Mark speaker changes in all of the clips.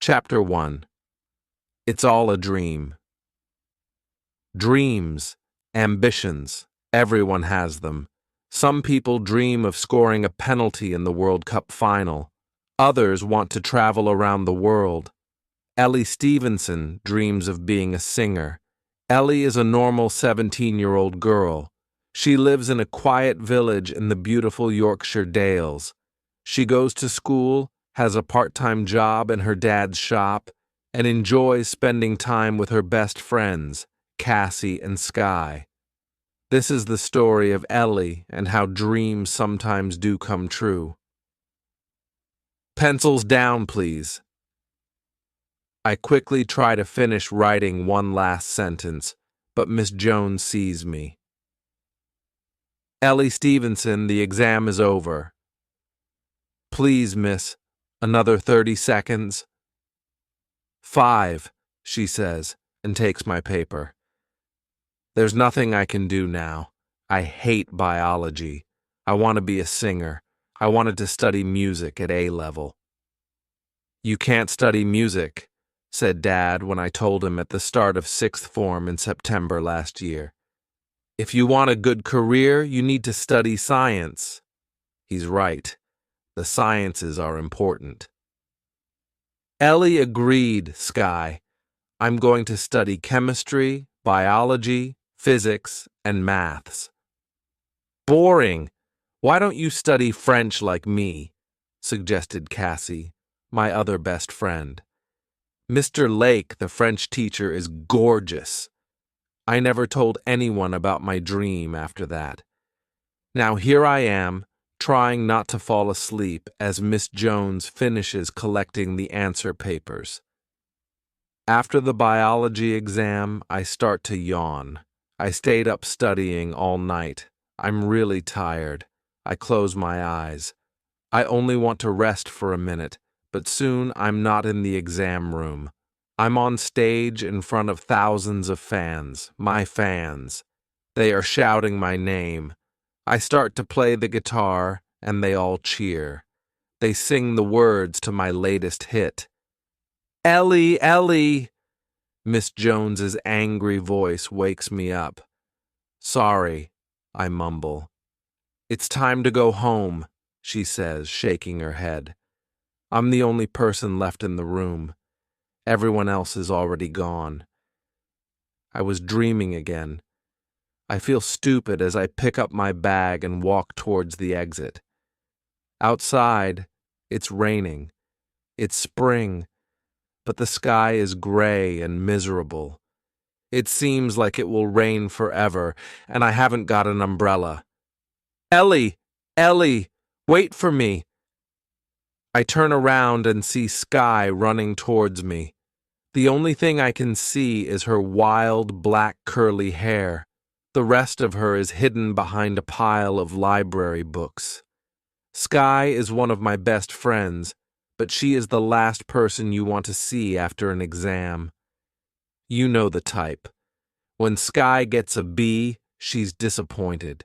Speaker 1: Chapter 1. It's all a dream. Dreams, ambitions, everyone has them. Some people dream of scoring a penalty in the World Cup final. Others want to travel around the world. Ellie Stevenson dreams of being a singer. Ellie is a normal 17-year-old girl. She lives in a quiet village in the beautiful Yorkshire Dales. She goes to school, has a part-time job in her dad's shop, and enjoys spending time with her best friends, Cassie and Sky. This is the story of Ellie and how dreams sometimes do come true. Pencils down, please. I quickly try to finish writing one last sentence, but Miss Jones sees me. Ellie Stevenson, the exam is over. Please, miss, another 30 seconds. 5, she says, and takes my paper. There's nothing I can do now. I hate biology. I want to be a singer. I wanted to study music at A-level. You can't study music, said Dad when I told him at the start of 6th form in September last year. If you want a good career, you need to study science. He's right. The sciences are important. Ellie agreed, Sky. I'm going to study chemistry, biology, physics, and maths. Boring. Why don't you study French like me? Suggested Cassie, my other best friend. Mr. Lake, the French teacher, is gorgeous. I never told anyone about my dream after that. Now here I am, trying not to fall asleep as Miss Jones finishes collecting the answer papers. After the biology exam, I start to yawn. I stayed up studying all night. I'm really tired. I close my eyes. I only want to rest for a minute, but soon I'm not in the exam room. I'm on stage in front of thousands of fans, my fans. They are shouting my name. I start to play the guitar, and they all cheer. They sing the words to my latest hit. Ellie, Ellie! Miss Jones's angry voice wakes me up. Sorry, I mumble. It's time to go home, she says, shaking her head. I'm the only person left in the room. Everyone else is already gone. I was dreaming again. I feel stupid as I pick up my bag and walk towards the exit. Outside, it's raining. It's spring, but the sky is gray and miserable. It seems like it will rain forever, and I haven't got an umbrella. Ellie! Ellie! Wait for me! I turn around and see Sky running towards me. The only thing I can see is her wild, black, curly hair. The rest of her is hidden behind a pile of library books. Sky is one of my best friends, but she is the last person you want to see after an exam. You know the type. When Sky gets a B, she's disappointed.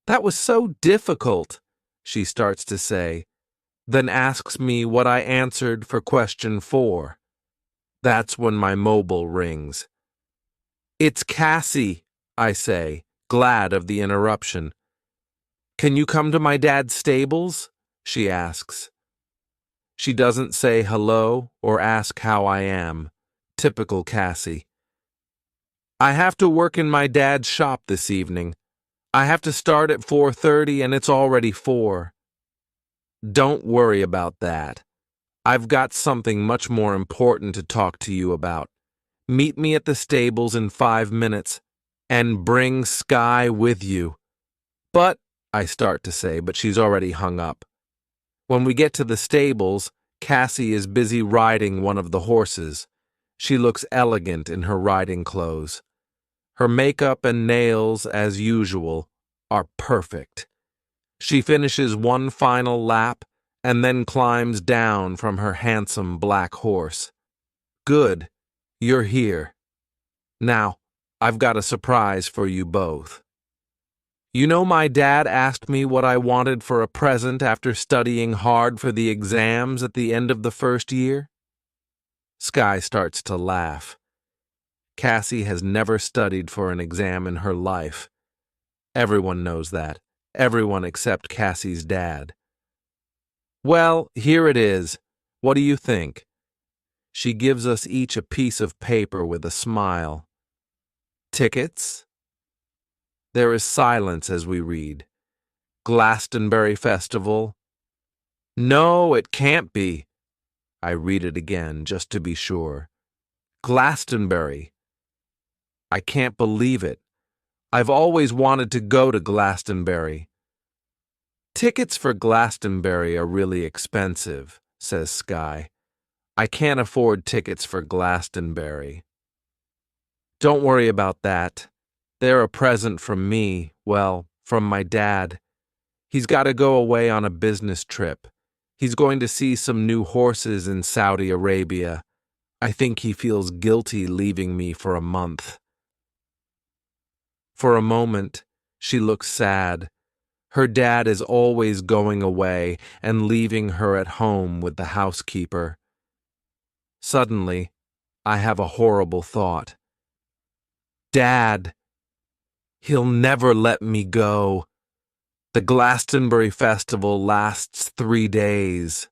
Speaker 1: That was so difficult, she starts to say, then asks me what I answered for question 4. That's when my mobile rings. It's Cassie, I say, glad of the interruption. Can you come to my dad's stables? She asks. She doesn't say hello or ask how I am. Typical Cassie. I have to work in my dad's shop this evening. I have to start at 4:30 and it's already 4. Don't worry about that. I've got something much more important to talk to you about. Meet me at the stables in 5 minutes, and bring Sky with you. But, I start to say, but she's already hung up. When we get to the stables, Cassie is busy riding one of the horses. She looks elegant in her riding clothes. Her makeup and nails, as usual, are perfect. She finishes one final lap and then climbs down from her handsome black horse. Good. You're here. Now, I've got a surprise for you both. You know, my dad asked me what I wanted for a present after studying hard for the exams at the end of the first year. Sky starts to laugh. Cassie has never studied for an exam in her life. Everyone knows that. Everyone except Cassie's dad. Well, here it is. What do you think? She gives us each a piece of paper with a smile. Tickets? There is silence as we read. Glastonbury Festival? No, it can't be. I read it again just to be sure. Glastonbury. I can't believe it. I've always wanted to go to Glastonbury. Tickets for Glastonbury are really expensive, says Sky. I can't afford tickets for Glastonbury. Don't worry about that. They're a present from me, well, from my dad. He's got to go away on a business trip. He's going to see some new horses in Saudi Arabia. I think he feels guilty leaving me for a month. For a moment, she looks sad. Her dad is always going away and leaving her at home with the housekeeper. Suddenly, I have a horrible thought. Dad, he'll never let me go. The Glastonbury Festival lasts 3 days.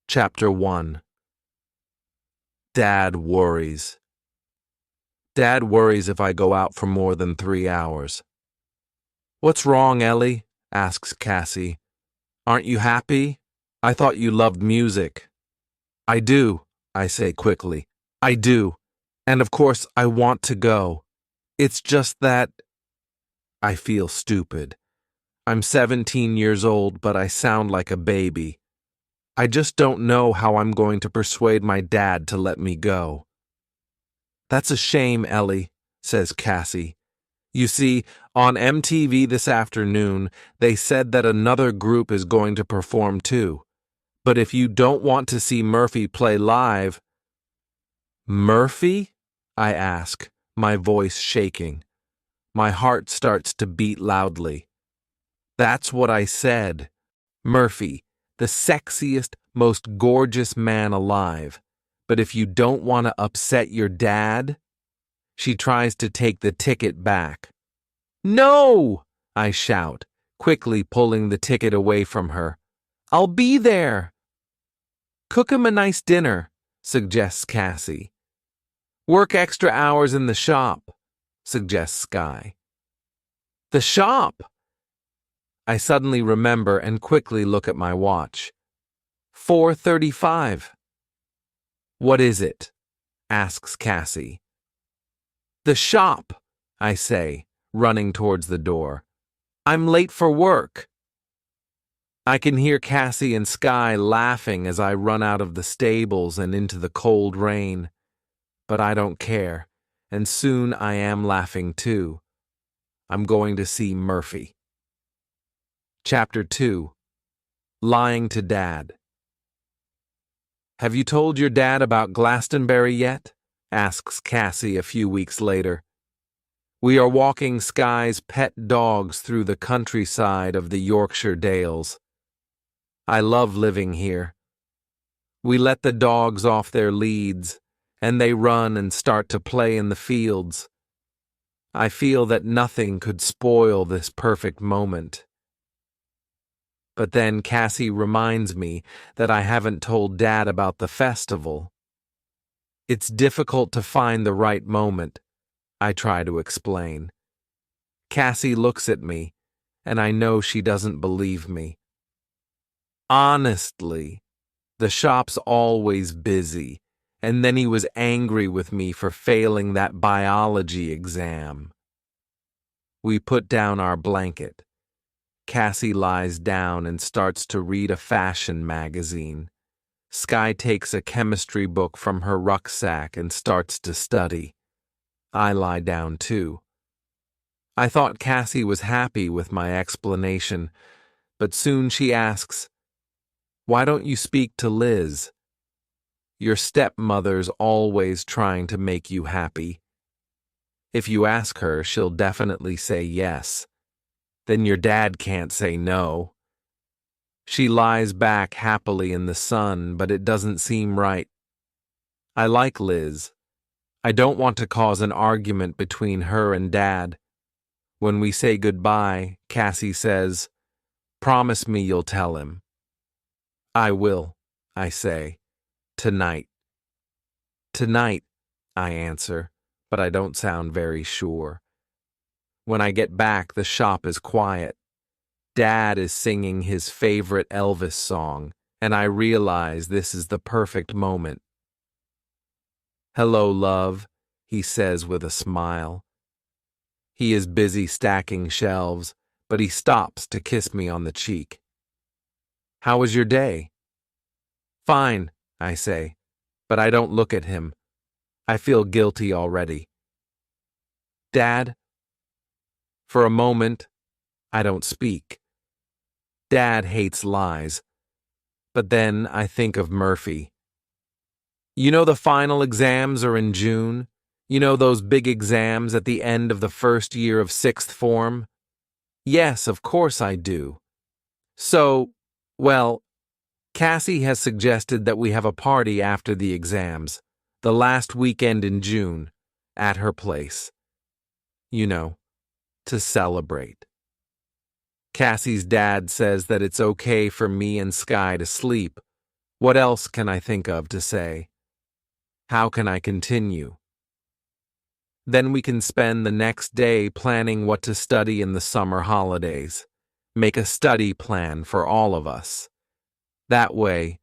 Speaker 1: Chapter 1. Dad worries. Dad worries if I go out for more than 3 hours. What's wrong, Ellie? Asks Cassie. Aren't you happy? I thought you loved music. I do, I say quickly. I do. And of course I want to go. It's just that I feel stupid. I'm 17 years old, but I sound like a baby. I just don't know how I'm going to persuade my dad to let me go. That's a shame, Ellie, says Cassie. You see, on MTV this afternoon, they said that another group is going to perform too. But if you don't want to see Murphy play live... Murphy? I ask, my voice shaking. My heart starts to beat loudly. That's what I said. Murphy, the sexiest, most gorgeous man alive. But if you don't want to upset your dad... She tries to take the ticket back. No! I shout, quickly pulling the ticket away from her. I'll be there. Cook him a nice dinner, suggests Cassie. Work extra hours in the shop, suggests Sky. The shop! I suddenly remember and quickly look at my watch. 4:35. What is it? Asks Cassie. The shop, I say, running towards the door. I'm late for work. I can hear Cassie and Sky laughing as I run out of the stables and into the cold rain. But I don't care, and soon I am laughing too. I'm going to see Murphy. Chapter 2. Lying to Dad. Have you told your dad about Glastonbury yet? Asks Cassie a few weeks later. We are walking Sky's pet dogs through the countryside of the Yorkshire Dales. I love living here. We let the dogs off their leads, and they run and start to play in the fields. I feel that nothing could spoil this perfect moment. But then Cassie reminds me that I haven't told Dad about the festival. It's difficult to find the right moment, I try to explain. Cassie looks at me, and I know she doesn't believe me. Honestly, the shop's always busy, and then he was angry with me for failing that biology exam. We put down our blanket. Cassie lies down and starts to read a fashion magazine. Sky takes a chemistry book from her rucksack and starts to study. I lie down too. I thought Cassie was happy with my explanation, but soon she asks, "Why don't you speak to Liz? Your stepmother's always trying to make you happy." If you ask her, she'll definitely say yes. Then your dad can't say no. She lies back happily in the sun, but it doesn't seem right. I like Liz. I don't want to cause an argument between her and Dad. When we say goodbye, Cassie says, "Promise me you'll tell him." "I will," I say. "Tonight." "Tonight," I answer, but I don't sound very sure. When I get back, the shop is quiet. Dad is singing his favorite Elvis song, and I realize this is the perfect moment. "Hello, love," he says with a smile. He is busy stacking shelves, but he stops to kiss me on the cheek. "How was your day?" "Fine," I say, but I don't look at him. I feel guilty already. "Dad?" For a moment, I don't speak. Dad hates lies. But then I think of Murphy. "You know the final exams are in June? You know those big exams at the end of the first year of sixth form?" "Yes, of course I do." "So, well, Cassie has suggested that we have a party after the exams, the last weekend in June, at her place. You know, to celebrate. Cassie's dad says that it's okay for me and Sky to sleep. What else can I think of to say? How can I continue? Then we can spend the next day planning what to study in the summer holidays. Make a study plan for all of us. That way,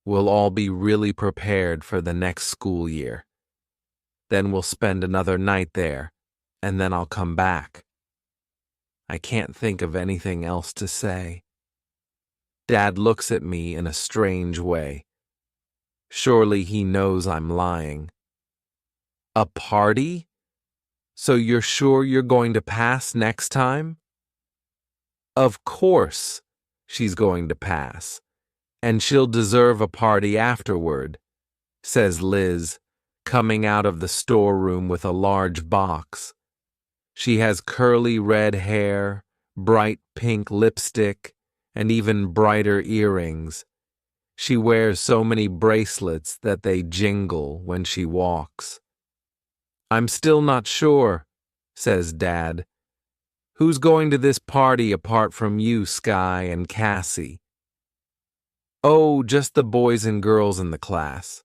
Speaker 1: we'll all be really prepared for the next school year. Then we'll spend another night there, and then I'll come back. I can't think of anything else to say. Dad looks at me in a strange way. Surely he knows I'm lying. "A party? So you're sure you're going to pass next time?" "Of course she's going to pass, and she'll deserve a party afterward," says Liz, coming out of the storeroom with a large box. She has curly red hair, bright pink lipstick, and even brighter earrings. She wears so many bracelets that they jingle when she walks. "I'm still not sure," says Dad. "Who's going to this party apart from you, Sky and Cassie?" "Oh, just the boys and girls in the class.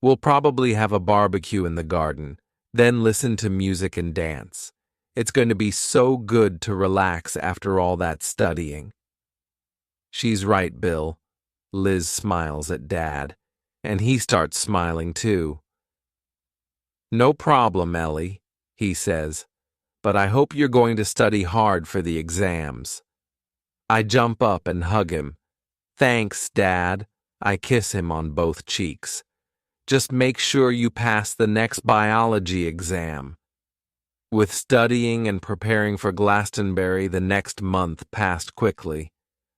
Speaker 1: We'll probably have a barbecue in the garden, then listen to music and dance. It's going to be so good to relax after all that studying." "She's right, Bill." Liz smiles at Dad, and he starts smiling too. "No problem, Ellie," he says, "but I hope you're going to study hard for the exams." I jump up and hug him. "Thanks, Dad." I kiss him on both cheeks. "Just make sure you pass the next biology exam." With studying and preparing for Glastonbury, the next month passed quickly.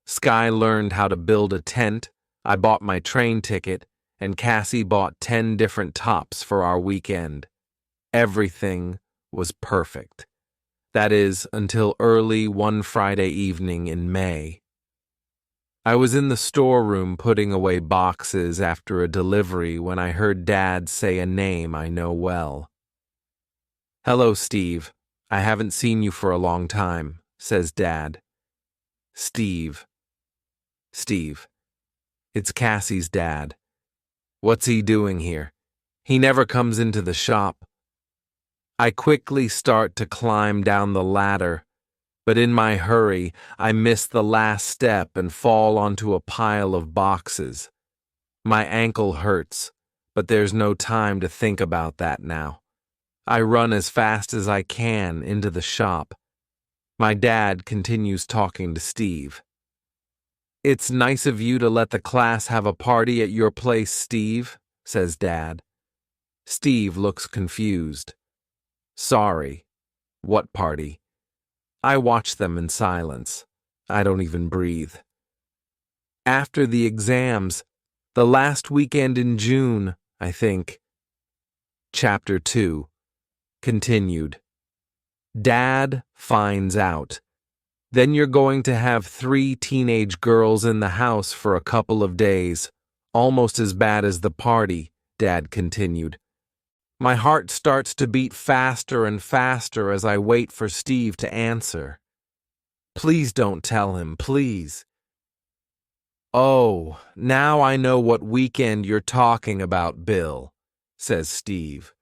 Speaker 1: Sky learned how to build a tent, I bought my train ticket, and Cassie bought 10 different tops for our weekend. Everything was perfect. That is, until early one Friday evening in May. I was in the storeroom putting away boxes after a delivery when I heard Dad say a name I know well. "Hello, Steve. I haven't seen you for a long time," says Dad. Steve. Steve. It's Cassie's dad. What's he doing here? He never comes into the shop. I quickly start to climb down the ladder, but in my hurry, I miss the last step and fall onto a pile of boxes. My ankle hurts, but there's no time to think about that now. I run as fast as I can into the shop. My dad continues talking to Steve. "It's nice of you to let the class have a party at your place, Steve," says Dad. Steve looks confused. "Sorry. What party?" I watch them in silence. I don't even breathe. "After the exams, the last weekend in June, I think." Chapter 2. Continued. Dad finds out. Then you're going to have 3 teenage girls in the house for a couple of days. Almost as bad as the party, Dad continued. My heart starts to beat faster and faster as I wait for Steve to answer. Please don't tell him, please. Oh, now I know what weekend you're talking about, Bill, says Steve.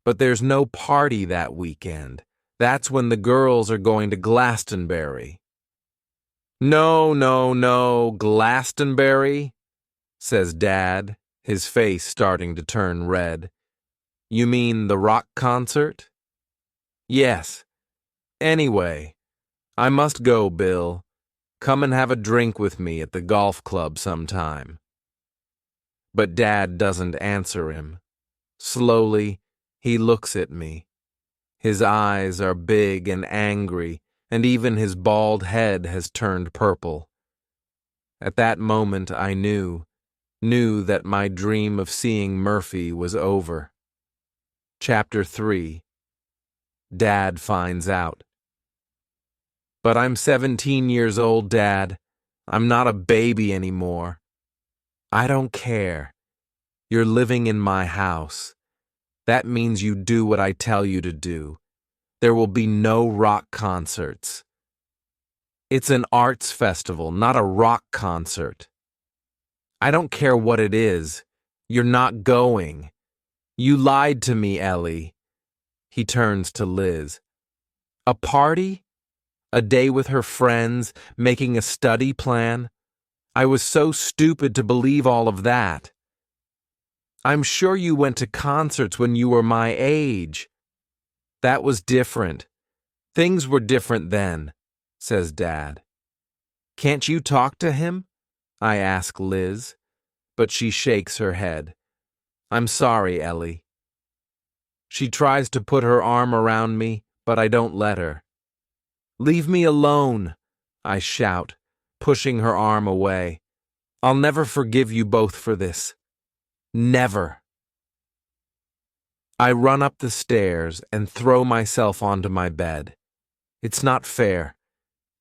Speaker 1: But there's no party that weekend. That's when the girls are going to Glastonbury. No, Glastonbury, says Dad, his face starting to turn red. You mean the rock concert? Yes. Anyway, I must go, Bill. Come and have a drink with me at the golf club sometime. But Dad doesn't answer him. Slowly, he looks at me. His eyes are big and angry, and even his bald head has turned purple. At that moment I knew that my dream of seeing Murphy was over. Chapter 3. Dad finds out. But I'm 17 years old, Dad. I'm not a baby anymore. I don't care. You're living in my house. That means you do what I tell you to do. There will be no rock concerts. It's an arts festival, not a rock concert. I don't care what it is. You're not going. You lied to me, Ellie. He turns to Liz. A party? A day with her friends, making a study plan? I was so stupid to believe all of that. I'm sure you went to concerts when you were my age. That was different. Things were different then, says Dad. Can't you talk to him? I ask Liz, but she shakes her head. I'm sorry, Ellie. She tries to put her arm around me, but I don't let her. Leave me alone, I shout, pushing her arm away. I'll never forgive you both for this. Never. I run up the stairs and throw myself onto my bed. It's not fair.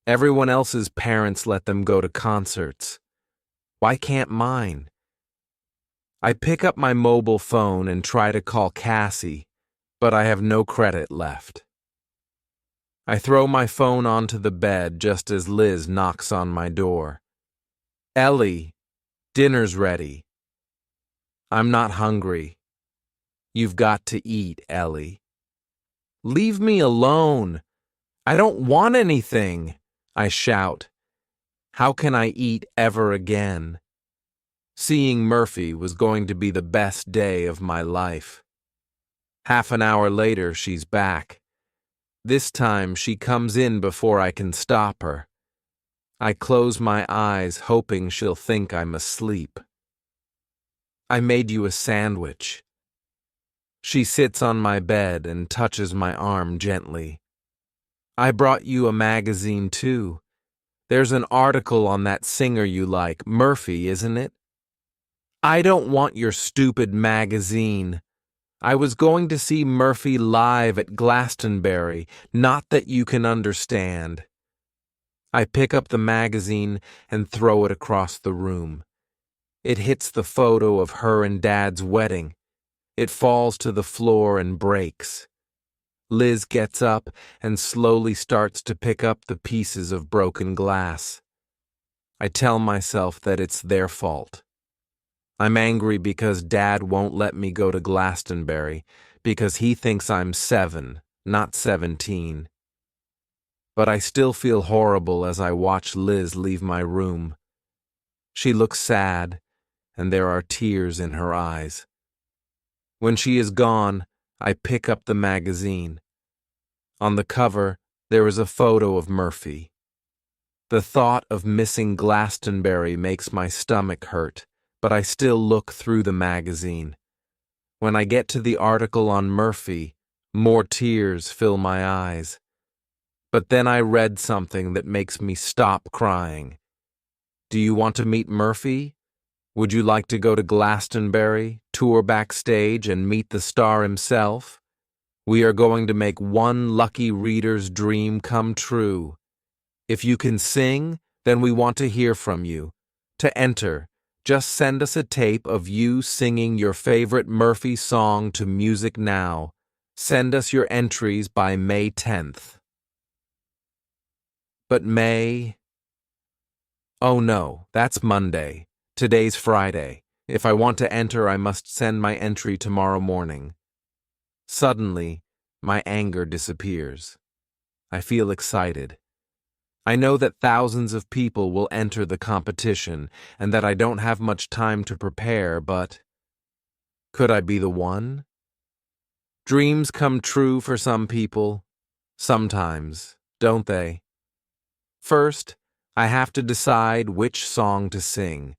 Speaker 1: Everyone else's parents let them go to concerts. Why can't mine? I pick up my mobile phone and try to call Cassie, but I have no credit left. I throw my phone onto the bed just as Liz knocks on my door. Ellie, dinner's ready. I'm not hungry. You've got to eat, Ellie. Leave me alone. I don't want anything, I shout. How can I eat ever again? Seeing Murphy was going to be the best day of my life. Half an hour later, she's back. This time, she comes in before I can stop her. I close my eyes, hoping she'll think I'm asleep. I made you a sandwich. She sits on my bed and touches my arm gently. I brought you a magazine, too. There's an article on that singer you like, Murphy, isn't it? I don't want your stupid magazine. I was going to see Murphy live at Glastonbury, not that you can understand. I pick up the magazine and throw it across the room. It hits the photo of her and Dad's wedding. It falls to the floor and breaks. Liz gets up and slowly starts to pick up the pieces of broken glass. I tell myself that it's their fault. I'm angry because Dad won't let me go to Glastonbury, because he thinks I'm 7, not 17. But I still feel horrible as I watch Liz leave my room. She looks sad, and there are tears in her eyes. When she is gone, I pick up the magazine. On the cover, there is a photo of Murphy. The thought of missing Glastonbury makes my stomach hurt, but I still look through the magazine. When I get to the article on Murphy, more tears fill my eyes. But then I read something that makes me stop crying. Do you want to meet Murphy? Would you like to go to Glastonbury, tour backstage, and meet the star himself? We are going to make one lucky reader's dream come true. If you can sing, then we want to hear from you. To enter, just send us a tape of you singing your favorite Murphy song to Music Now. Send us your entries by May 10th. But May... Oh no, that's Monday. Today's Friday. If I want to enter, I must send my entry tomorrow morning. Suddenly, my anger disappears. I feel excited. I know that thousands of people will enter the competition and that I don't have much time to prepare, but could I be the one? Dreams come true for some people. Sometimes, don't they? First, I have to decide which song to sing.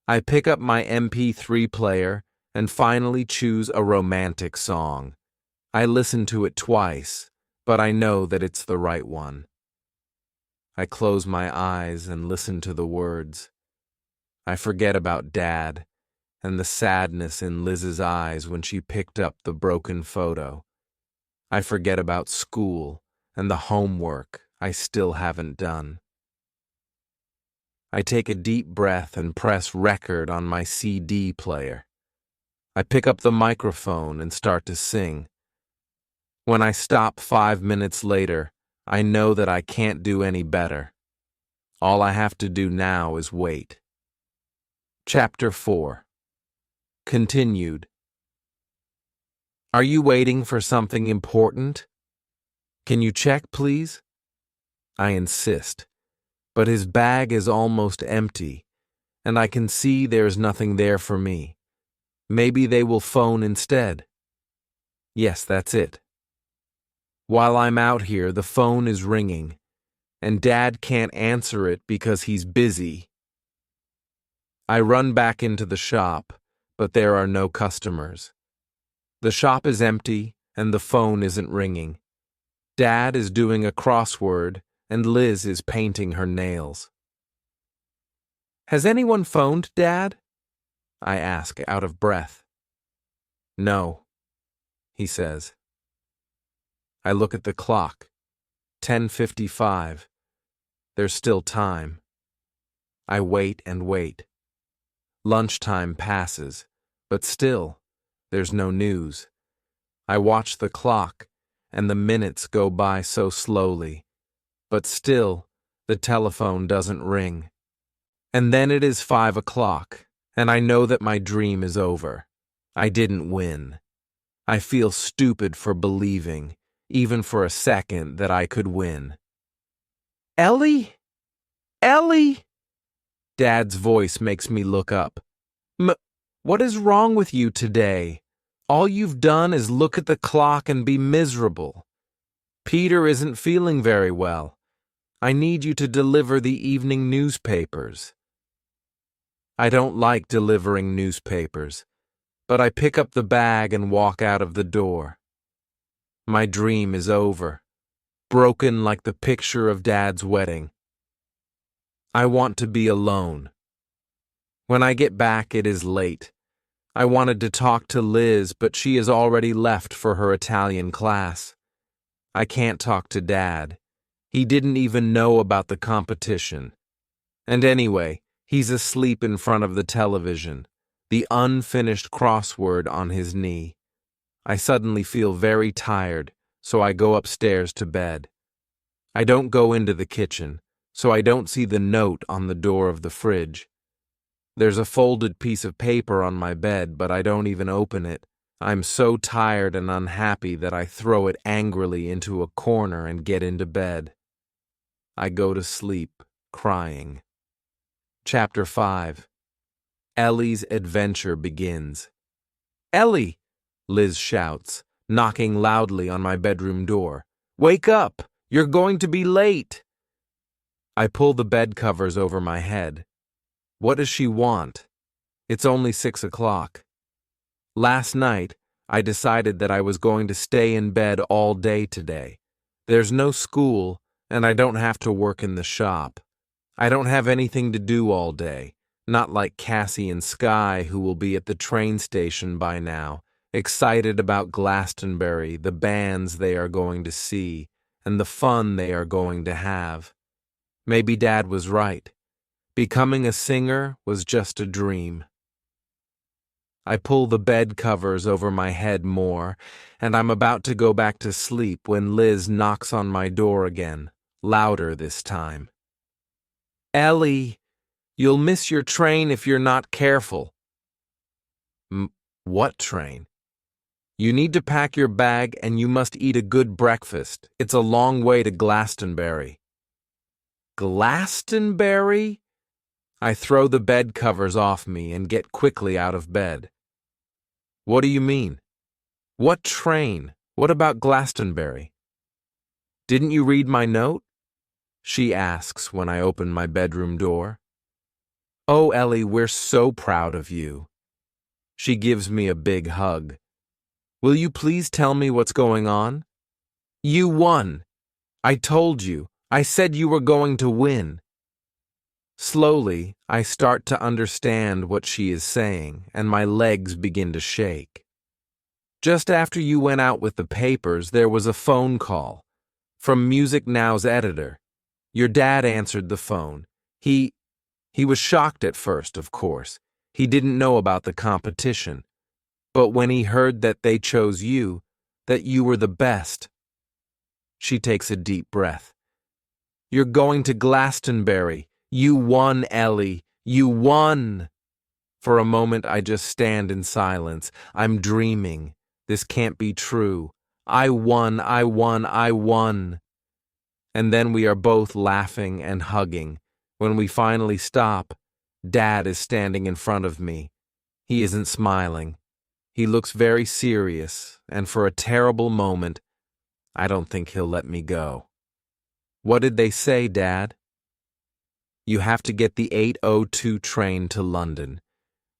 Speaker 1: I pick up my MP3 player and finally choose a romantic song. I listen to it twice, but I know that it's the right one. I close my eyes and listen to the words. I forget about Dad and the sadness in Liz's eyes when she picked up the broken photo. I forget about school and the homework I still haven't done. I take a deep breath and press record on my CD player. I pick up the microphone and start to sing. When I stop 5 minutes later, I know that I can't do any better. All I have to do now is wait. Chapter 4. Continued. Are you waiting for something important? Can you check, please? I insist, but his bag is almost empty, and I can see there's nothing there for me. Maybe they will phone instead. Yes, that's it. While I'm out here, the phone is ringing, and Dad can't answer it because he's busy. I run back into the shop, but there are no customers. The shop is empty, and the phone isn't ringing. Dad is doing a crossword, and Liz is painting her nails. Has anyone phoned, Dad? I ask, out of breath. No, he says. I look at the clock. 10:55. There's still time. I wait and wait. Lunchtime passes, but still, there's no news. I watch the clock, and the minutes go by so slowly. But still, the telephone doesn't ring. And then it is 5 o'clock, and I know that my dream is over. I didn't win. I feel stupid for believing, even for a second, that I could win. Ellie? Ellie? Dad's voice makes me look up. What is wrong with you today? All you've done is look at the clock and be miserable. Peter isn't feeling very well. I need you to deliver the evening newspapers. I don't like delivering newspapers, but I pick up the bag and walk out of the door. My dream is over, broken like the picture of Dad's wedding. I want to be alone. When I get back, it is late. I wanted to talk to Liz, but she has already left for her Italian class. I can't talk to Dad. He didn't even know about the competition. And anyway, he's asleep in front of the television, the unfinished crossword on his knee. I suddenly feel very tired, so I go upstairs to bed. I don't go into the kitchen, so I don't see the note on the door of the fridge. There's a folded piece of paper on my bed, but I don't even open it. I'm so tired and unhappy that I throw it angrily into a corner and get into bed. I go to sleep, crying. Chapter 5. Ellie's adventure begins. Ellie! Liz shouts, knocking loudly on my bedroom door. Wake up! You're going to be late! I pull the bed covers over my head. What does she want? It's only 6 o'clock. Last night, I decided that I was going to stay in bed all day today. There's no school, and I don't have to work in the shop. I don't have anything to do all day, not like Cassie and Sky, who will be at the train station by now, excited about Glastonbury, the bands they are going to see, and the fun they are going to have. Maybe Dad was right. Becoming a singer was just a dream. I pull the bed covers over my head more, and I'm about to go back to sleep when Liz knocks on my door again, louder this time. Ellie, you'll miss your train if you're not careful. What train? You need to pack your bag and you must eat a good breakfast. It's a long way to Glastonbury. Glastonbury? I throw the bed covers off me and get quickly out of bed. What do you mean? What train? What about Glastonbury? Didn't you read my note? She asks when I open my bedroom door. Oh, Ellie, we're so proud of you. She gives me a big hug. Will you please tell me what's going on? You won. I told you. I said you were going to win. Slowly, I start to understand what she is saying, and my legs begin to shake. Just after you went out with the papers, there was a phone call from Music Now's editor. Your dad answered the phone. He was shocked at first, of course. He didn't know about the competition. But when he heard that they chose you, that you were the best. She takes a deep breath. You're going to Glastonbury. You won, Ellie. You won. For a moment, I just stand in silence. I'm dreaming. This can't be true. I won, I won, I won. And then we are both laughing and hugging. When we finally stop, Dad is standing in front of me. He isn't smiling. He looks very serious, and for a terrible moment, I don't think he'll let me go. What did they say, Dad? You have to get the 8:02 train to London.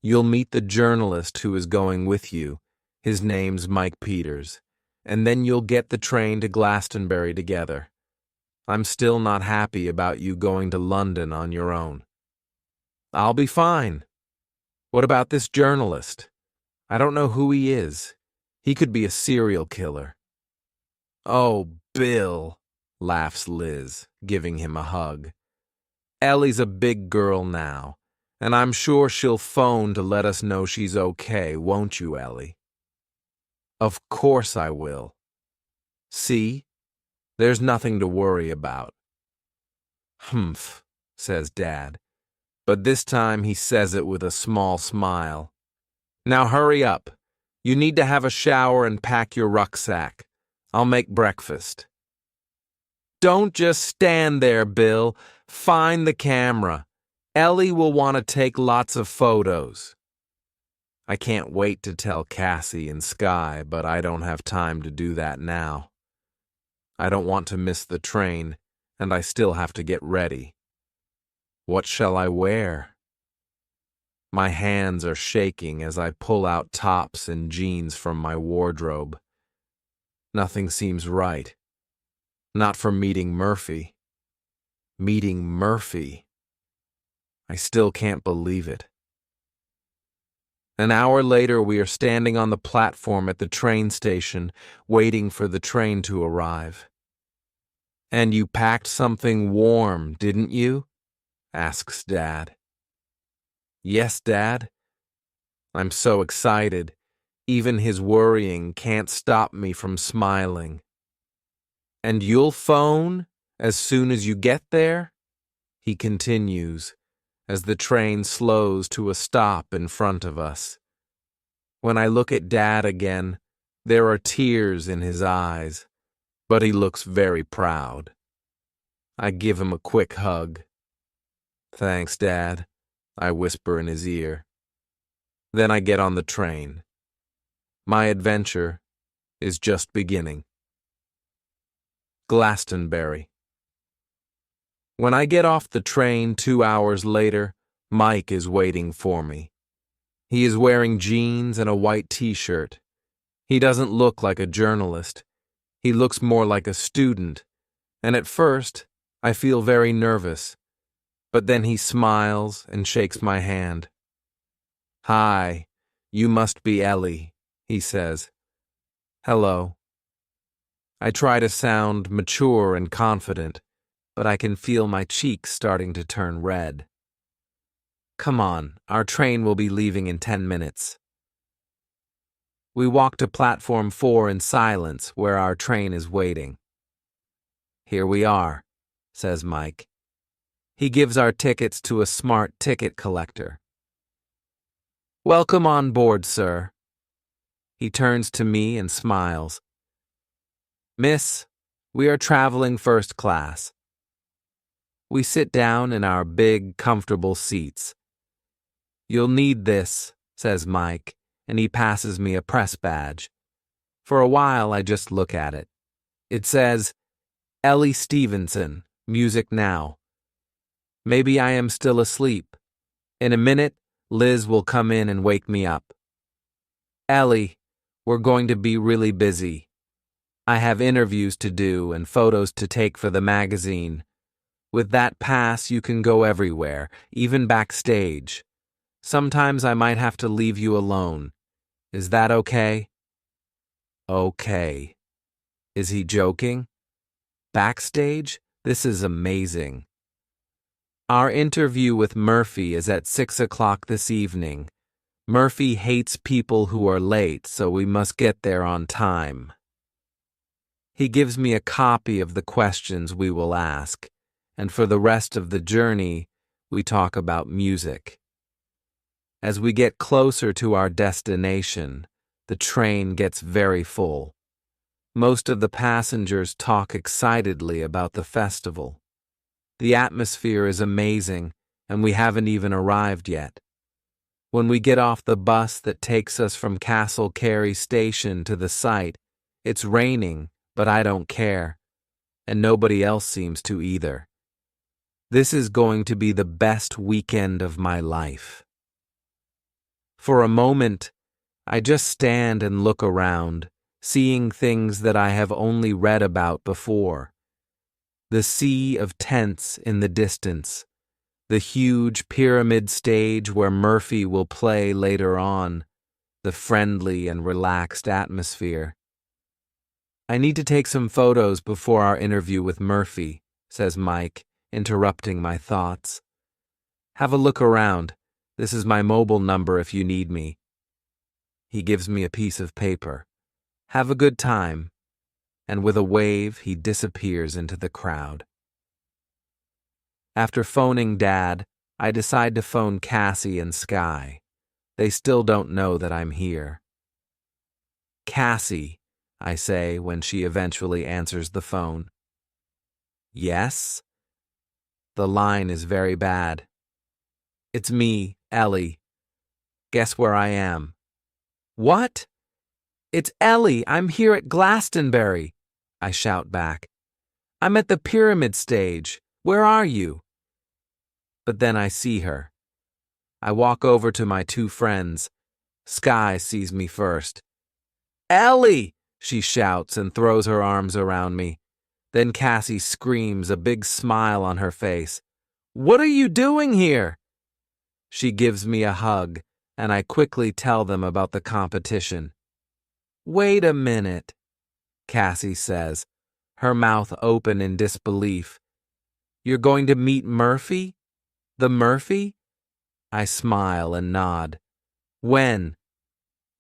Speaker 1: You'll meet the journalist who is going with you. His name's Mike Peters. And then you'll get the train to Glastonbury together. I'm still not happy about you going to London on your own. I'll be fine. What about this journalist? I don't know who he is. He could be a serial killer. Oh, Bill, laughs Liz, giving him a hug. Ellie's a big girl now, and I'm sure she'll phone to let us know she's okay, won't you, Ellie? Of course I will. See? There's nothing to worry about. Humph, says Dad, but this time he says it with a small smile. Now hurry up. You need to have a shower and pack your rucksack. I'll make breakfast. Don't just stand there, Bill. Find the camera. Ellie will want to take lots of photos. I can't wait to tell Cassie and Sky, but I don't have time to do that now. I don't want to miss the train, and I still have to get ready. What shall I wear? My hands are shaking as I pull out tops and jeans from my wardrobe. Nothing seems right. Not for meeting Murphy. Meeting Murphy. I still can't believe it. An hour later, we are standing on the platform at the train station, waiting for the train to arrive. And you packed something warm, didn't you? Asks Dad. Yes, Dad. I'm so excited. Even his worrying can't stop me from smiling. And you'll phone as soon as you get there? He continues, as the train slows to a stop in front of us. When I look at Dad again, there are tears in his eyes, but he looks very proud. I give him a quick hug. Thanks, Dad, I whisper in his ear. Then I get on the train. My adventure is just beginning. Glastonbury. When I get off the train 2 hours later, Mike is waiting for me. He is wearing jeans and a white t-shirt. He doesn't look like a journalist. He looks more like a student, and at first, I feel very nervous. But then he smiles and shakes my hand. Hi, you must be Ellie. he says. Hello. I try to sound mature and confident, but I can feel my cheeks starting to turn red. Come on, our train will be leaving in 10 minutes. We walk to platform 4 in silence where our train is waiting. Here we are, says Mike. He gives our tickets to a smart ticket collector. Welcome on board, sir. He turns to me and smiles. Miss, we are traveling first class. We sit down in our big, comfortable seats. You'll need this, says Mike, and he passes me a press badge. For a while, I just look at it. It says, Ellie Stevenson, Music Now. Maybe I am still asleep. In a minute, Liz will come in and wake me up. Ellie, we're going to be really busy. I have interviews to do and photos to take for the magazine. With that pass, you can go everywhere, even backstage. Sometimes I might have to leave you alone. Is that okay? Okay. Is he joking? Backstage? This is amazing. Our interview with Murphy is at 6 o'clock this evening. Murphy hates people who are late, so we must get there on time. He gives me a copy of the questions we will ask, and for the rest of the journey, we talk about music. As we get closer to our destination, the train gets very full. Most of the passengers talk excitedly about the festival. The atmosphere is amazing, and we haven't even arrived yet. When we get off the bus that takes us from Castle Cary Station to the site, it's raining, but I don't care, and nobody else seems to either. This is going to be the best weekend of my life. For a moment, I just stand and look around, seeing things that I have only read about before. The sea of tents in the distance, the huge pyramid stage where Murphy will play later on, the friendly and relaxed atmosphere. I need to take some photos before our interview with Murphy, says Mike, interrupting my thoughts. Have a look around. This is my mobile number if you need me. He gives me a piece of paper. Have a good time. And with a wave, he disappears into the crowd. After phoning Dad, I decide to phone Cassie and Sky. They still don't know that I'm here. Cassie, I say when she eventually answers the phone. Yes? The line is very bad. It's me, Ellie. Guess where I am? What? It's Ellie. I'm here at Glastonbury, I shout back. I'm at the pyramid stage. Where are you? But then I see her. I walk over to my two friends. Sky sees me first. Ellie! She shouts and throws her arms around me. Then Cassie screams, a big smile on her face. What are you doing here? She gives me a hug, and I quickly tell them about the competition. Wait a minute, Cassie says, her mouth open in disbelief. You're going to meet Murphy? The Murphy? I smile and nod. When?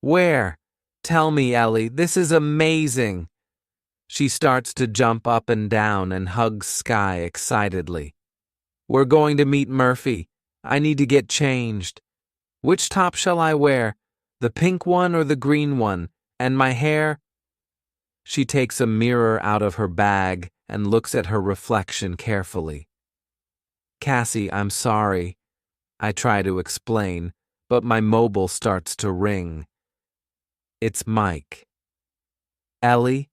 Speaker 1: Where? Tell me, Ellie, this is amazing. She starts to jump up and down and hugs Sky excitedly. We're going to meet Murphy. I need to get changed. Which top shall I wear? The pink one or the green one? And my hair? She takes a mirror out of her bag and looks at her reflection carefully. Cassie, I'm sorry. I try to explain, but my mobile starts to ring. It's Mike. Ellie,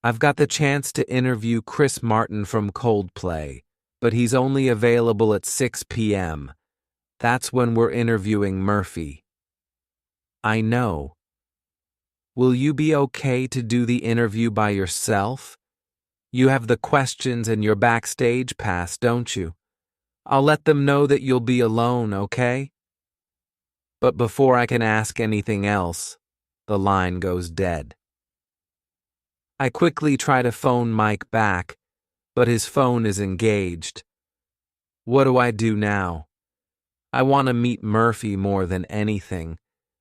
Speaker 1: I've got the chance to interview Chris Martin from Coldplay, but he's only available at 6 p.m. That's when we're interviewing Murphy. I know. Will you be okay to do the interview by yourself? You have the questions and your backstage pass, don't you? I'll let them know that you'll be alone, okay? But before I can ask anything else, The line goes dead. I quickly try to phone Mike back, but his phone is engaged. What do I do now? I want to meet Murphy more than anything,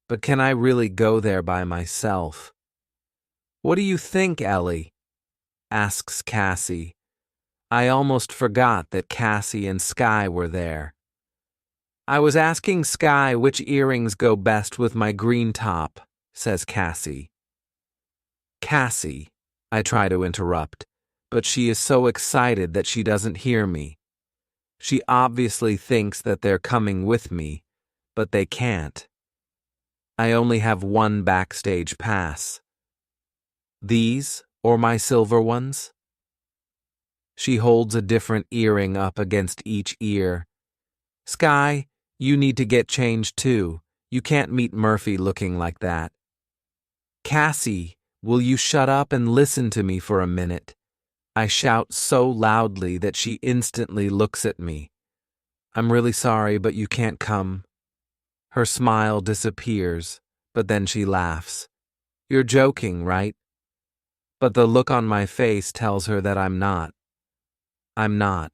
Speaker 1: but can I really go there by myself? What do you think, Ellie? Asks Cassie. I almost forgot that Cassie and Sky were there. I was asking Sky which earrings go best with my green top, says Cassie. Cassie, I try to interrupt, but she is so excited that she doesn't hear me. She obviously thinks that they're coming with me, but they can't. I only have one backstage pass. These, or my silver ones? She holds a different earring up against each ear. Sky, you need to get changed too. You can't meet Murphy looking like that. Cassie, will you shut up and listen to me for a minute? I shout so loudly that she instantly looks at me. I'm really sorry, but you can't come. Her smile disappears, but then she laughs. You're joking, right? But the look on my face tells her that I'm not. I'm not.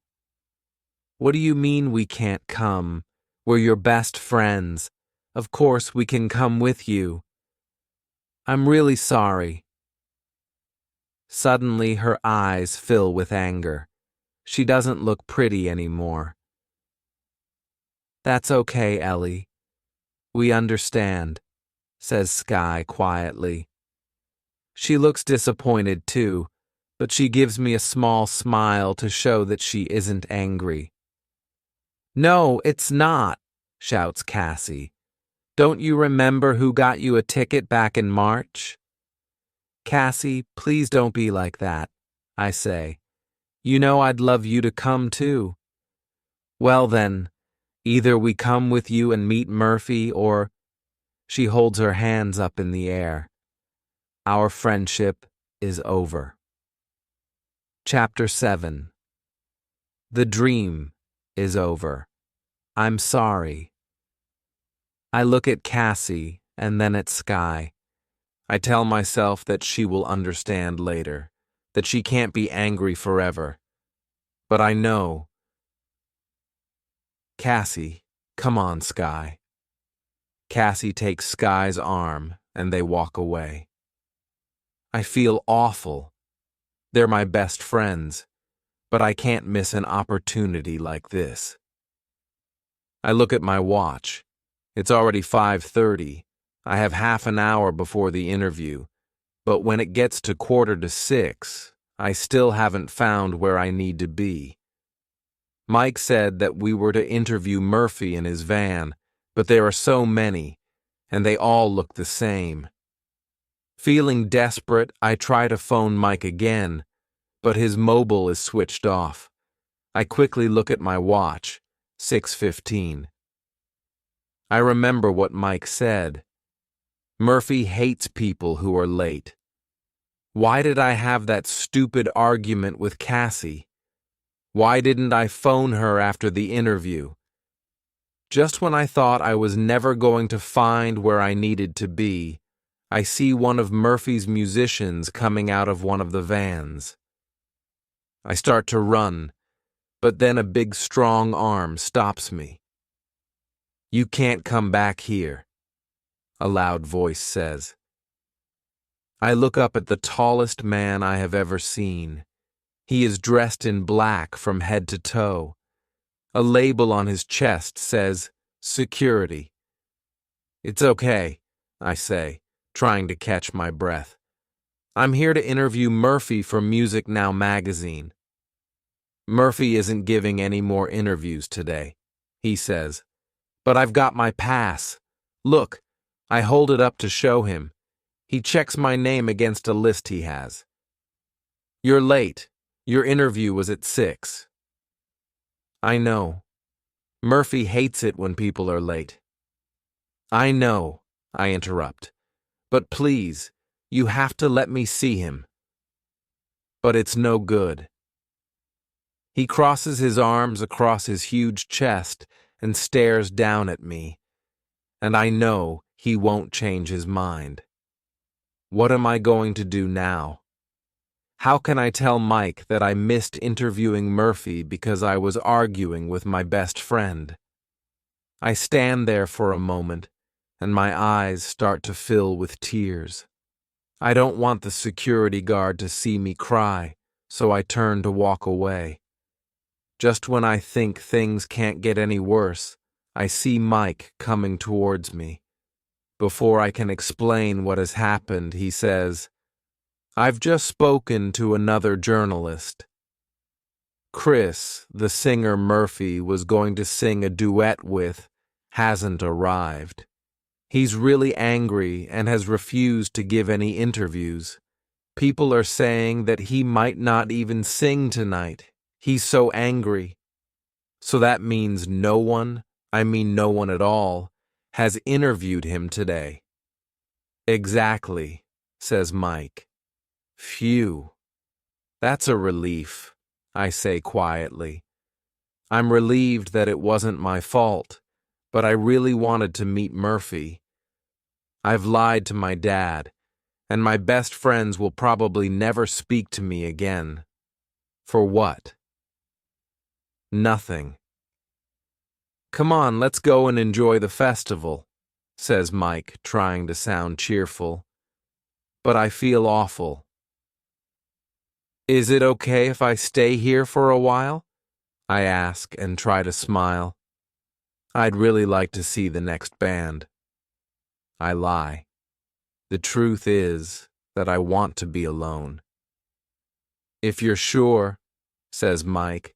Speaker 1: What do you mean we can't come? We're your best friends. Of course we can come with you. I'm really sorry. Suddenly her eyes fill with anger. She doesn't look pretty anymore. That's okay, Ellie. We understand, says Sky quietly. She looks disappointed too, but she gives me a small smile to show that she isn't angry. No, it's not, shouts Cassie. Don't you remember who got you a ticket back in March? Cassie, please don't be like that, I say. You know I'd love you to come too. Well then, either we come with you and meet Murphy or... She holds her hands up in the air. Our friendship is over. Chapter 7. The dream is over. I'm sorry. I look at Cassie and then at Sky. I tell myself that she will understand later, that she can't be angry forever. But I know. Cassie, come on, Sky. Cassie takes Sky's arm and they walk away. I feel awful. They're my best friends, but I can't miss an opportunity like this. I look at my watch. It's already 5:30. I have half an hour before the interview, but when it gets to 5:45, I still haven't found where I need to be. Mike said that we were to interview Murphy in his van, but there are so many, and they all look the same. Feeling desperate, I try to phone Mike again, but his mobile is switched off. I quickly look at my watch, 6:15. I remember what Mike said. Murphy hates people who are late. Why did I have that stupid argument with Cassie? Why didn't I phone her after the interview? Just when I thought I was never going to find where I needed to be, I see one of Murphy's musicians coming out of one of the vans. I start to run, but then a big strong arm stops me. You can't come back here, a loud voice says. I look up at the tallest man I have ever seen. He is dressed in black from head to toe. A label on his chest says, Security. It's okay, I say, trying to catch my breath. I'm here to interview Murphy for Music Now magazine. Murphy isn't giving any more interviews today, he says. But I've got my pass. Look, I hold it up to show him. He checks my name against a list he has. You're late. Your interview was at 6. I know. Murphy hates it when people are late. I know, I interrupt. But please, you have to let me see him. But it's no good. He crosses his arms across his huge chest and stares down at me. And I know he won't change his mind. What am I going to do now? How can I tell Mike that I missed interviewing Murphy because I was arguing with my best friend? I stand there for a moment, and my eyes start to fill with tears. I don't want the security guard to see me cry, so I turn to walk away. Just when I think things can't get any worse, I see Mike coming towards me. Before I can explain what has happened, he says, "I've just spoken to another journalist. Chris, the singer Murphy was going to sing a duet with, hasn't arrived. He's really angry and has refused to give any interviews. People are saying that he might not even sing tonight. He's so angry." So that means no one, I mean no one at all, has interviewed him today. "Exactly," says Mike. "Phew. That's a relief," I say quietly. I'm relieved that it wasn't my fault, but I really wanted to meet Murphy. I've lied to my dad, and my best friends will probably never speak to me again. For what? Nothing. "Come on, let's go and enjoy the festival," says Mike, trying to sound cheerful. But I feel awful. "Is it okay if I stay here for a while?" I ask and try to smile. I'd really like to see the next band. I lie. The truth is that I want to be alone. "If you're sure," says Mike,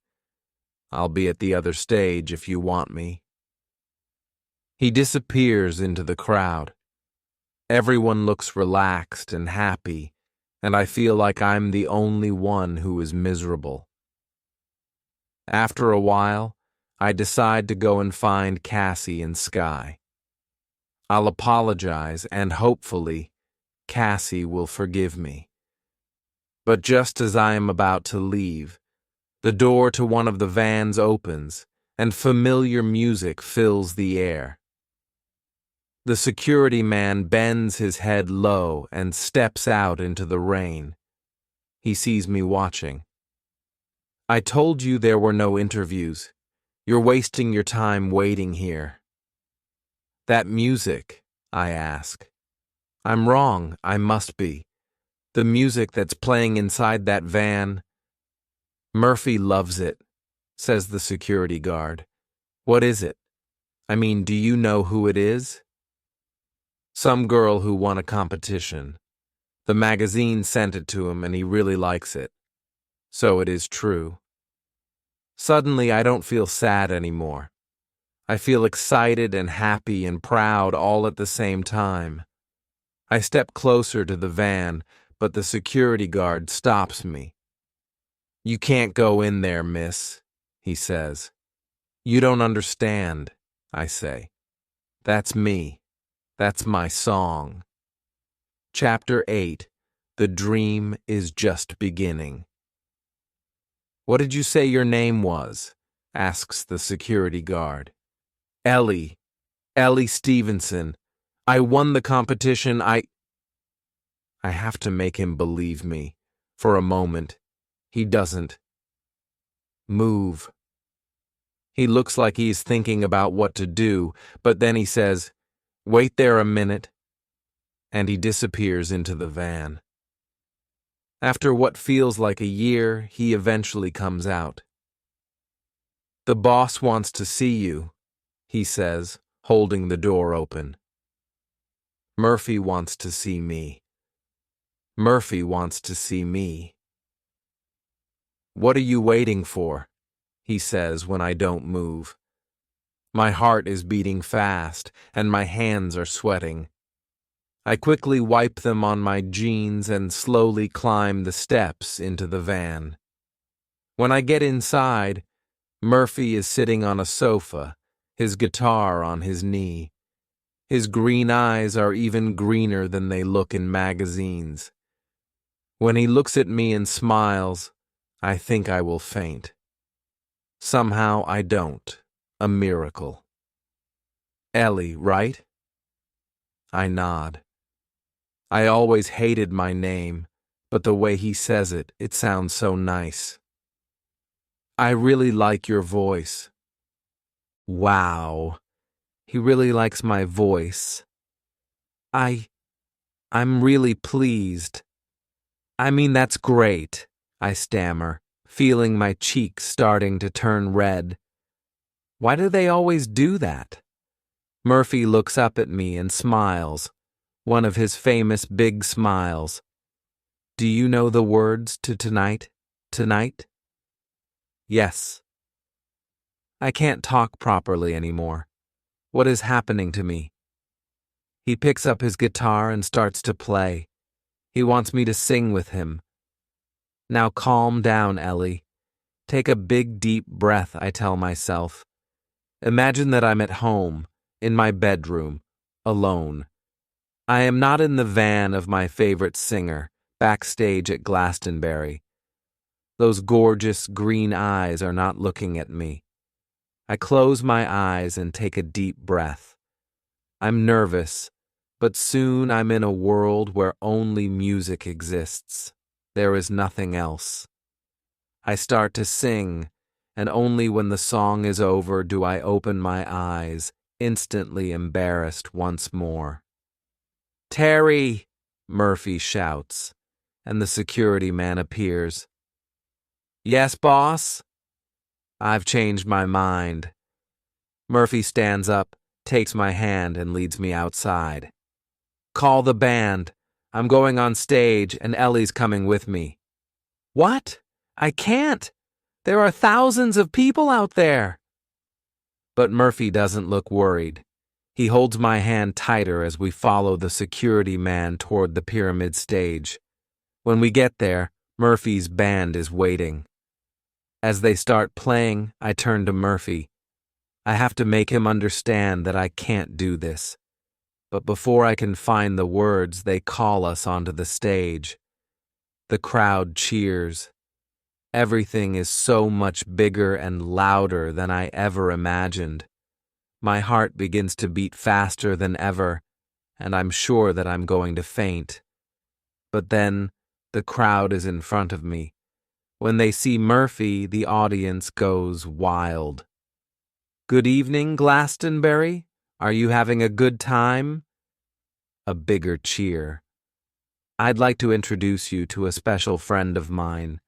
Speaker 1: "I'll be at the other stage if you want me." He disappears into the crowd. Everyone looks relaxed and happy, and I feel like I'm the only one who is miserable. After a while, I decide to go and find Cassie and Sky. I'll apologize, and hopefully, Cassie will forgive me. But just as I am about to leave, the door to one of the vans opens, and familiar music fills the air. The security man bends his head low and steps out into the rain. He sees me watching. "I told you there were no interviews. You're wasting your time waiting here." "That music?" I ask. I'm wrong, I must be. The music that's playing inside that van. "Murphy loves it," says the security guard. "What is it? I mean, do you know who it is?" "Some girl who won a competition. The magazine sent it to him and he really likes it. So it is true." Suddenly I don't feel sad anymore. I feel excited and happy and proud all at the same time. I step closer to the van, but the security guard stops me. "You can't go in there, miss," he says. "You don't understand," I say. "That's me. That's my song." Chapter 8. The Dream is Just Beginning. "What did you say your name was?" asks the security guard. "Ellie. Ellie Stevenson. I won the competition. I have to make him believe me. For a moment. He doesn't. "Move." He looks like he's thinking about what to do, but then he says, "Wait there a minute," and he disappears into the van. After what feels like a year, he eventually comes out. "The boss wants to see you," he says, holding the door open. Murphy wants to see me. Murphy wants to see me. "What are you waiting for?" he says when I don't move. My heart is beating fast, and my hands are sweating. I quickly wipe them on my jeans and slowly climb the steps into the van. When I get inside, Murphy is sitting on a sofa, his guitar on his knee. His green eyes are even greener than they look in magazines. When he looks at me and smiles, I think I will faint. Somehow I don't. A miracle. "Ellie, right?" I nod. I always hated my name, but the way he says it, it sounds so nice. I really like your voice. Wow, he really likes my voice. I, I'm really pleased. I mean, that's great, I stammer, feeling my cheeks starting to turn red. Why do they always do that? Murphy looks up at me and smiles, one of his famous big smiles. Do you know the words to tonight? Tonight? Yes. I can't talk properly anymore. What is happening to me? He picks up his guitar and starts to play. He wants me to sing with him. Now calm down, Ellie. Take a big, deep breath, I tell myself. Imagine that I'm at home, in my bedroom, alone. I am not in the van of my favorite singer, backstage at Glastonbury. Those gorgeous green eyes are not looking at me. I close my eyes and take a deep breath. I'm nervous, but soon I'm in a world where only music exists. There is nothing else. I start to sing, and only when the song is over do I open my eyes, instantly embarrassed once more. Terry! Murphy shouts, and the security man appears. Yes, boss? I've changed my mind. Murphy stands up, takes my hand, and leads me outside. Call the band. I'm going on stage, and Ellie's coming with me. What? I can't. There are thousands of people out there. But Murphy doesn't look worried. He holds my hand tighter as we follow the security man toward the pyramid stage. When we get there, Murphy's band is waiting. As they start playing, I turn to Murphy. I have to make him understand that I can't do this. But before I can find the words, they call us onto the stage. The crowd cheers. Everything is so much bigger and louder than I ever imagined. My heart begins to beat faster than ever, and I'm sure that I'm going to faint. But then, the crowd is in front of me. When they see Murphy, the audience goes wild. Good evening, Glastonbury. Are you having a good time? A bigger cheer. I'd like to introduce you to a special friend of mine,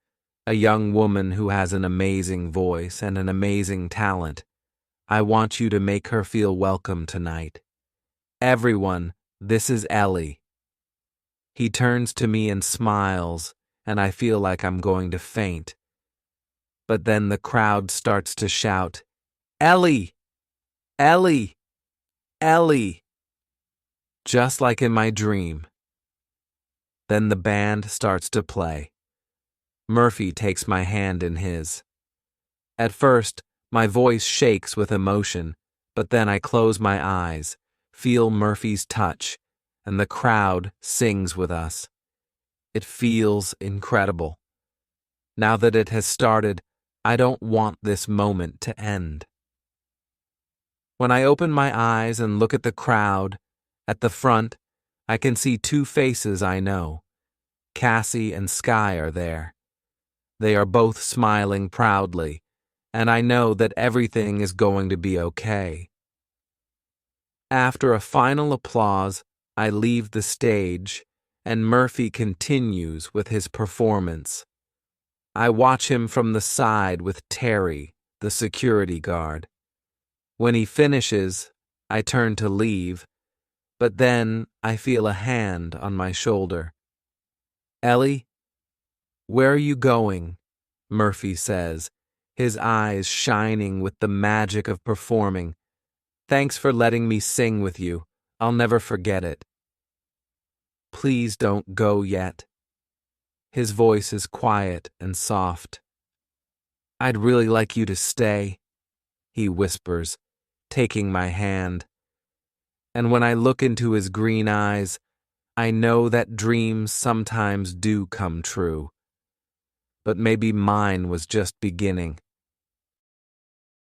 Speaker 1: a young woman who has an amazing voice and an amazing talent. I want you to make her feel welcome tonight. Everyone, this is Ellie. He turns to me and smiles, and I feel like I'm going to faint. But then the crowd starts to shout, Ellie! Ellie! Ellie! Just like in my dream. Then the band starts to play. Murphy takes my hand in his. At first, my voice shakes with emotion, but then I close my eyes, feel Murphy's touch, and the crowd sings with us. It feels incredible. Now that it has started, I don't want this moment to end. When I open my eyes and look at the crowd, at the front, I can see two faces I know. Cassie and Sky are there. They are both smiling proudly, and I know that everything is going to be okay. After a final applause, I leave the stage, and Murphy continues with his performance. I watch him from the side with Terry, the security guard. When he finishes, I turn to leave, but then I feel a hand on my shoulder. Ellie, where are you going? Murphy says, his eyes shining with the magic of performing. Thanks for letting me sing with you. I'll never forget it. Please don't go yet. His voice is quiet and soft. I'd really like you to stay, he whispers, taking my hand. And when I look into his green eyes, I know that dreams sometimes do come true. But maybe mine was just beginning.